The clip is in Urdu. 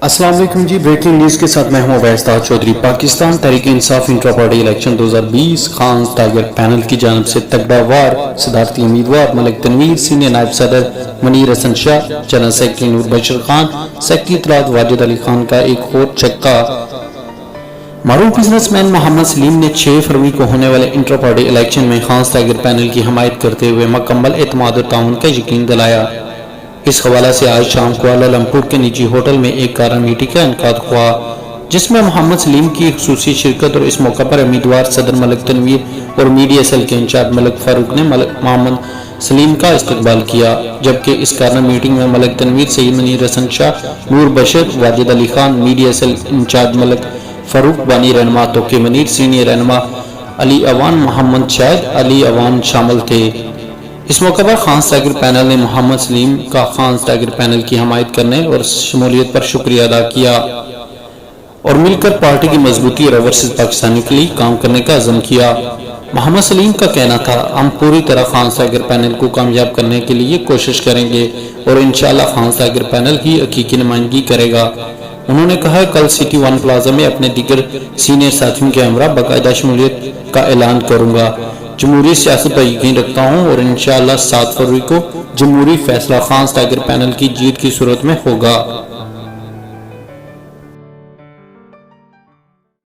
السلام علیکم جی، بریکنگ نیوز کے ساتھ میں ہوں Owais Tahir Chaudhry. Pakistan Tehreek Insaf intra party election 2020 خانز tiger panel کی جانب سے تگڑا وار صدارتی امیدوار ملک تنویر، سینئر نائب صدر منیر حسن شاہ، جنرل سیکرٹری نور بشیر خان، سیکرٹری اطلاعات واجد علی خان کا ایک اور چھکا۔ معروف بزنس مین محمد سلیم نے 6 فروری کو ہونے والے انٹرا پارٹی الیکشن میں خانز ٹائیگر پینل کی حمایت کرتے ہوئے مکمل اعتماد و تعاون کا یقین دلایا۔ اس حوالے سے آج شام کوالالمپور کے نجی ہوٹل میں ایک کارا میٹنگ کا انعقاد ہوا، جس میں محمد سلیم کی خصوصی شرکت، اور اس موقع پر امیدوار صدر ملک تنویر اور میڈیا سیل کے انچارج ملک فاروق نے محمد سلیم کا استقبال کیا، جبکہ اس کارا میٹنگ میں ملک تنویر سید منیر حسن شاہ، نور Bashir, Wajid Ali Khan, media cell incharge ملک فاروق، بانی رہنما توقیر منیر، سینئر رہنما علی اوان، محمد شاہد علی اوان شامل تھے۔ اس موقع پر خانز ٹائیگر پینل نے محمد سلیم کا خانز ٹائیگر پینل کی حمایت کرنے اور شمولیت پر شکریہ ادا کیا اور مل کر پارٹی کی مضبوطی اور اوورسیز پاکستانیوں کے لیے کام کرنے کا عزم کیا۔ محمد سلیم کا کہنا تھا، ہم پوری طرح خانز ٹائیگر پینل کو کامیاب کرنے کے لیے کوشش کریں گے اور انشاءاللہ خانز ٹائیگر پینل ہی حقیقی نمائندگی کرے گا۔ انہوں نے کہا، کل سٹی ون پلازا میں اپنے دیگر سینئر ساتھیوں کے ہمراہ باقاعدہ شمولیت کا اعلان کروں گا۔ جمہوری سیاست پر یقین رکھتا ہوں اور انشاءاللہ 7 فروری کو جمہوری فیصلہ خانز ٹائیگر پینل کی جیت کی صورت میں ہوگا۔